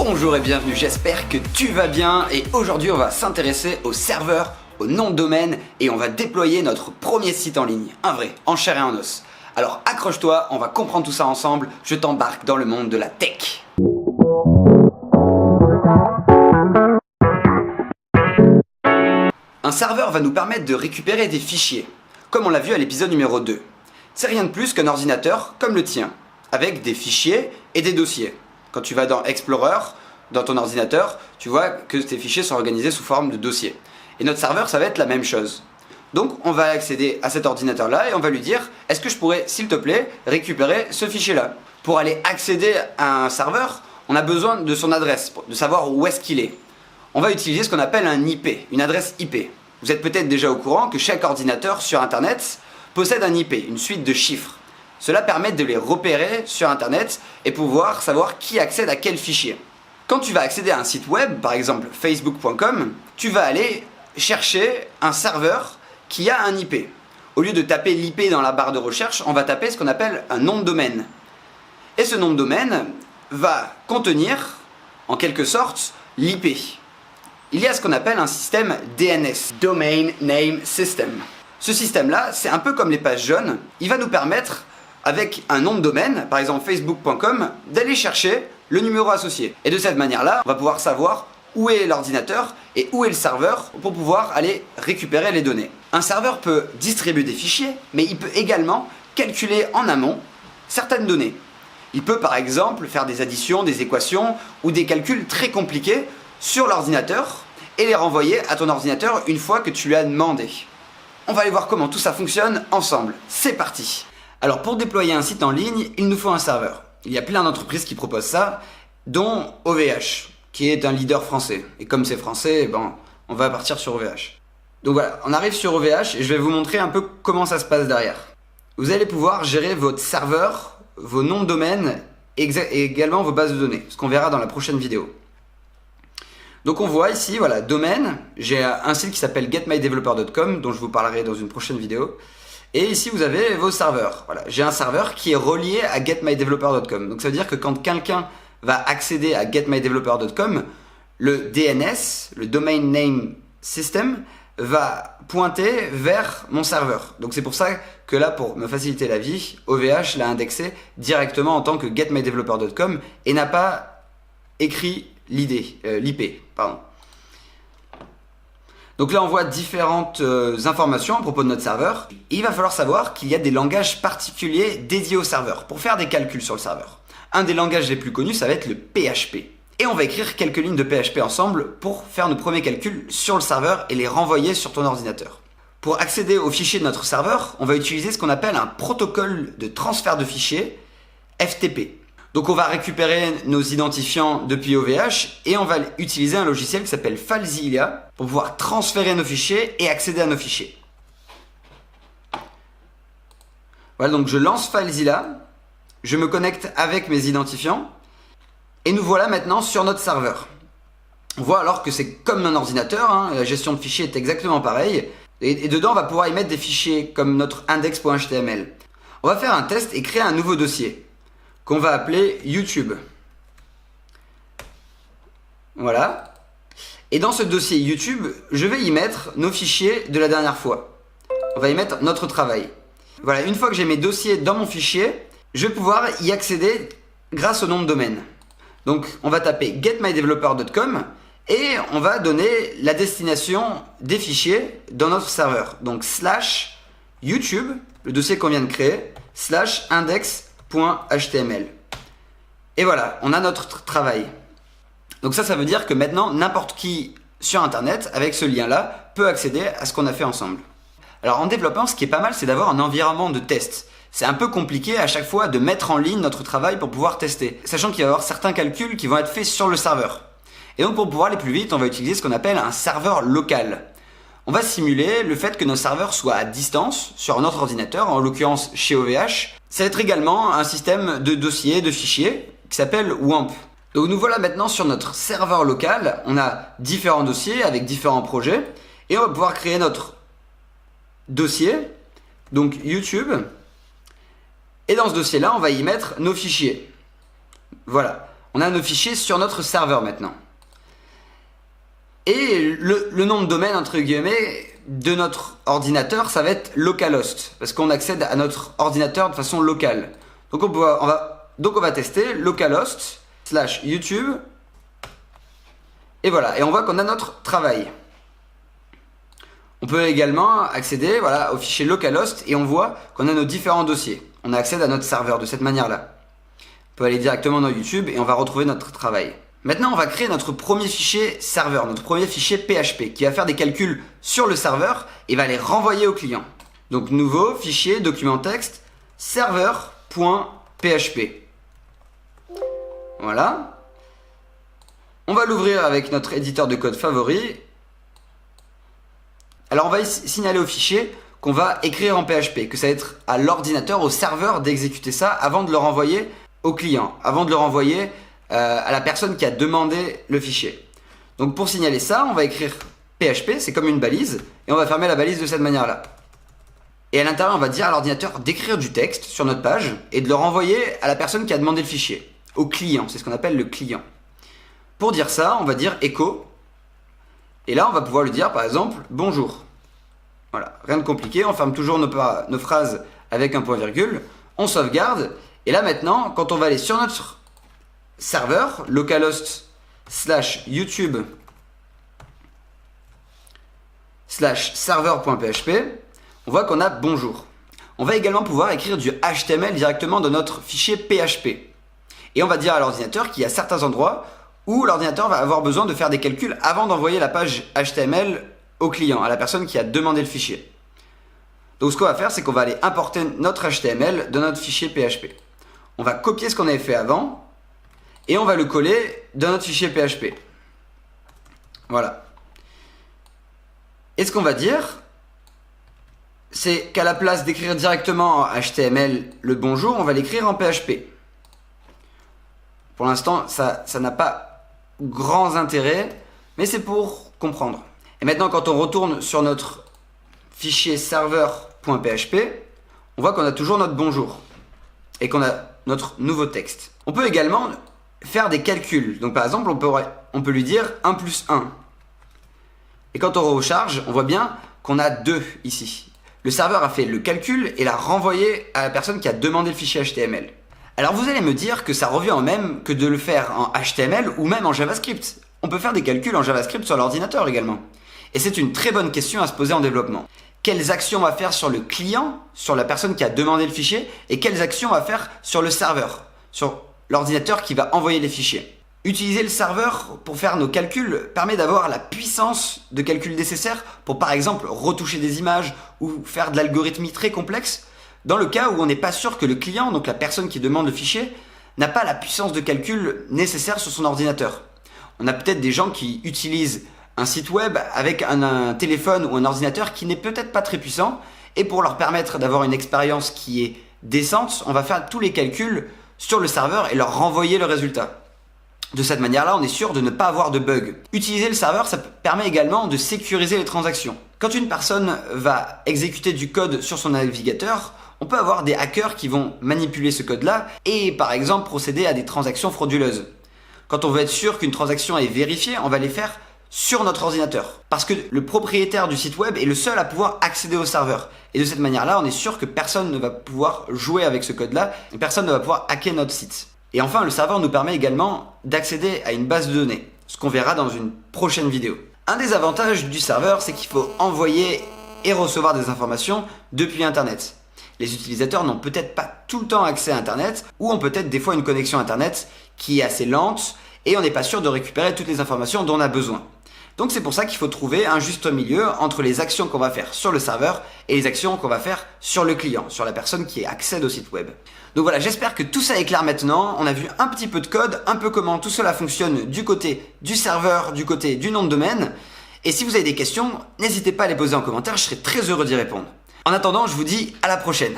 Bonjour et bienvenue, j'espère que tu vas bien et aujourd'hui on va s'intéresser aux serveurs, au nom de domaine et on va déployer notre premier site en ligne, un vrai, en chair et en os. Alors accroche-toi, on va comprendre tout ça ensemble, je t'embarque dans le monde de la tech. Un serveur va nous permettre de récupérer des fichiers, comme on l'a vu à l'épisode numéro 2. C'est rien de plus qu'un ordinateur comme le tien, avec des fichiers et des dossiers. Quand tu vas dans Explorer, dans ton ordinateur, tu vois que tes fichiers sont organisés sous forme de dossiers. Et notre serveur, ça va être la même chose. Donc on va accéder à cet ordinateur-là et on va lui dire « Est-ce que je pourrais, s'il te plaît, récupérer ce fichier-là » Pour aller accéder à un serveur, on a besoin de son adresse, de savoir où est-ce qu'il est. On va utiliser ce qu'on appelle un IP, une adresse IP. Vous êtes peut-être déjà au courant que chaque ordinateur sur Internet possède un IP, une suite de chiffres. Cela permet de les repérer sur Internet et pouvoir savoir qui accède à quel fichier. Quand tu vas accéder à un site web, par exemple facebook.com, tu vas aller chercher un serveur qui a un IP. Au lieu de taper l'IP dans la barre de recherche, on va taper ce qu'on appelle un nom de domaine. Et ce nom de domaine va contenir, en quelque sorte, l'IP. Il y a ce qu'on appelle un système DNS, Domain Name System. Ce système-là, c'est un peu comme les pages jaunes, il va nous permettre avec un nom de domaine, par exemple facebook.com, d'aller chercher le numéro associé. Et de cette manière-là, on va pouvoir savoir où est l'ordinateur et où est le serveur pour pouvoir aller récupérer les données. Un serveur peut distribuer des fichiers, mais il peut également calculer en amont certaines données. Il peut par exemple faire des additions, des équations ou des calculs très compliqués sur l'ordinateur et les renvoyer à ton ordinateur une fois que tu lui as demandé. On va aller voir comment tout ça fonctionne ensemble. C'est parti! Alors pour déployer un site en ligne, il nous faut un serveur. Il y a plein d'entreprises qui proposent ça, dont OVH, qui est un leader français. Et comme c'est français, on va partir sur OVH. Donc voilà, on arrive sur OVH et je vais vous montrer un peu comment ça se passe derrière. Vous allez pouvoir gérer votre serveur, vos noms de domaine et également vos bases de données, ce qu'on verra dans la prochaine vidéo. Donc on voit ici, voilà, domaine, j'ai un site qui s'appelle getmydeveloper.com dont je vous parlerai dans une prochaine vidéo. Et ici vous avez vos serveurs. Voilà, j'ai un serveur qui est relié à getmydeveloper.com. Donc ça veut dire que quand quelqu'un va accéder à getmydeveloper.com, le DNS, le Domain Name System, va pointer vers mon serveur. Donc c'est pour ça que là, pour me faciliter la vie, OVH l'a indexé directement en tant que getmydeveloper.com et n'a pas écrit l'IP. Donc là on voit différentes informations à propos de notre serveur. Et il va falloir savoir qu'il y a des langages particuliers dédiés au serveur pour faire des calculs sur le serveur. Un des langages les plus connus, ça va être le PHP. Et on va écrire quelques lignes de PHP ensemble pour faire nos premiers calculs sur le serveur et les renvoyer sur ton ordinateur. Pour accéder aux fichiers de notre serveur, on va utiliser ce qu'on appelle un protocole de transfert de fichiers, FTP. Donc on va récupérer nos identifiants depuis OVH et on va utiliser un logiciel qui s'appelle FileZilla pour pouvoir transférer nos fichiers et accéder à nos fichiers. Voilà, donc je lance FileZilla, je me connecte avec mes identifiants et nous voilà maintenant sur notre serveur. On voit alors que c'est comme un ordinateur, la gestion de fichiers est exactement pareille et dedans on va pouvoir y mettre des fichiers comme notre index.html. On va faire un test et créer un nouveau dossier qu'on va appeler YouTube. Voilà. Et dans ce dossier YouTube, je vais y mettre nos fichiers de la dernière fois. On va y mettre notre travail. Voilà, une fois que j'ai mes dossiers dans mon fichier, je vais pouvoir y accéder grâce au nom de domaine. Donc, on va taper getmydeveloper.com et on va donner la destination des fichiers dans notre serveur. Donc, /YouTube, le dossier qu'on vient de créer, /index.html. Et voilà, on a notre travail. Donc ça veut dire que maintenant, n'importe qui sur Internet, avec ce lien-là, peut accéder à ce qu'on a fait ensemble. Alors en développement, ce qui est pas mal, c'est d'avoir un environnement de test. C'est un peu compliqué à chaque fois de mettre en ligne notre travail pour pouvoir tester, sachant qu'il va y avoir certains calculs qui vont être faits sur le serveur. Et donc pour pouvoir aller plus vite, on va utiliser ce qu'on appelle un serveur local. On va simuler le fait que nos serveurs soient à distance sur un autre ordinateur, en l'occurrence chez OVH. Ça va être également un système de dossiers, de fichiers, qui s'appelle WAMP. Donc nous voilà maintenant sur notre serveur local. On a différents dossiers avec différents projets. Et on va pouvoir créer notre dossier, donc YouTube. Et dans ce dossier-là, on va y mettre nos fichiers. Voilà. On a nos fichiers sur notre serveur maintenant. Et le nom de domaine, entre guillemets, de notre ordinateur, ça va être localhost, parce qu'on accède à notre ordinateur de façon locale. Donc on va tester localhost / YouTube. Et voilà, et on voit qu'on a notre travail. On peut également accéder au fichier localhost et on voit qu'on a nos différents dossiers. On accède à notre serveur de cette manière-là. On peut aller directement dans YouTube et on va retrouver notre travail. Maintenant, on va créer notre premier fichier serveur, notre premier fichier PHP qui va faire des calculs sur le serveur et va les renvoyer au client. Donc, nouveau fichier document texte serveur.php. Voilà. On va l'ouvrir avec notre éditeur de code favori. Alors, on va signaler au fichier qu'on va écrire en PHP, que ça va être à l'ordinateur, au serveur d'exécuter ça avant de le renvoyer au client, avant de le renvoyer à la personne qui a demandé le fichier. Donc pour signaler ça, on va écrire PHP, c'est comme une balise, et on va fermer la balise de cette manière-là. Et à l'intérieur, on va dire à l'ordinateur d'écrire du texte sur notre page et de le renvoyer à la personne qui a demandé le fichier, au client, c'est ce qu'on appelle le client. Pour dire ça, on va dire echo, et là on va pouvoir lui dire par exemple bonjour. Voilà, rien de compliqué, on ferme toujours nos phrases avec un point virgule, on sauvegarde, et là maintenant, quand on va aller sur notre serveur, localhost / YouTube / serveur.php, on voit qu'on a bonjour. On va également pouvoir écrire du HTML directement dans notre fichier PHP. Et on va dire à l'ordinateur qu'il y a certains endroits où l'ordinateur va avoir besoin de faire des calculs avant d'envoyer la page HTML au client, à la personne qui a demandé le fichier. Donc ce qu'on va faire, c'est qu'on va aller importer notre HTML dans notre fichier PHP. On va copier ce qu'on avait fait avant et on va le coller dans notre fichier PHP. Voilà. Et ce qu'on va dire, c'est qu'à la place d'écrire directement en HTML le bonjour, on va l'écrire en PHP. Pour l'instant, ça n'a pas grand intérêt, mais c'est pour comprendre. Et maintenant, quand on retourne sur notre fichier serveur.php, on voit qu'on a toujours notre bonjour et qu'on a notre nouveau texte. On peut également faire des calculs. Donc par exemple, on peut lui dire 1 plus 1. Et quand on recharge, on voit bien qu'on a 2 ici. Le serveur a fait le calcul et l'a renvoyé à la personne qui a demandé le fichier HTML. Alors vous allez me dire que ça revient au même que de le faire en HTML ou même en JavaScript. On peut faire des calculs en JavaScript sur l'ordinateur également. Et c'est une très bonne question à se poser en développement. Quelles actions on va faire sur le client, sur la personne qui a demandé le fichier, et quelles actions on va faire sur le serveur, sur l'ordinateur qui va envoyer les fichiers. Utiliser le serveur pour faire nos calculs permet d'avoir la puissance de calcul nécessaire pour par exemple retoucher des images ou faire de l'algorithmie très complexe dans le cas où on n'est pas sûr que le client, donc la personne qui demande le fichier, n'a pas la puissance de calcul nécessaire sur son ordinateur. On a peut-être des gens qui utilisent un site web avec un téléphone ou un ordinateur qui n'est peut-être pas très puissant, et pour leur permettre d'avoir une expérience qui est décente, on va faire tous les calculs sur le serveur et leur renvoyer le résultat. De cette manière-là, on est sûr de ne pas avoir de bug. Utiliser le serveur, ça permet également de sécuriser les transactions. Quand une personne va exécuter du code sur son navigateur, on peut avoir des hackers qui vont manipuler ce code-là et par exemple procéder à des transactions frauduleuses. Quand on veut être sûr qu'une transaction est vérifiée, on va les faire sur notre ordinateur. Parce que le propriétaire du site web est le seul à pouvoir accéder au serveur. Et de cette manière-là, on est sûr que personne ne va pouvoir jouer avec ce code-là et personne ne va pouvoir hacker notre site. Et enfin, le serveur nous permet également d'accéder à une base de données, ce qu'on verra dans une prochaine vidéo. Un des avantages du serveur, c'est qu'il faut envoyer et recevoir des informations depuis Internet. Les utilisateurs n'ont peut-être pas tout le temps accès à Internet ou ont peut-être des fois une connexion Internet qui est assez lente et on n'est pas sûr de récupérer toutes les informations dont on a besoin. Donc c'est pour ça qu'il faut trouver un juste milieu entre les actions qu'on va faire sur le serveur et les actions qu'on va faire sur le client, sur la personne qui accède au site web. Donc voilà, j'espère que tout ça est clair maintenant. On a vu un petit peu de code, un peu comment tout cela fonctionne du côté du serveur, du côté du nom de domaine. Et si vous avez des questions, n'hésitez pas à les poser en commentaire, je serai très heureux d'y répondre. En attendant, je vous dis à la prochaine.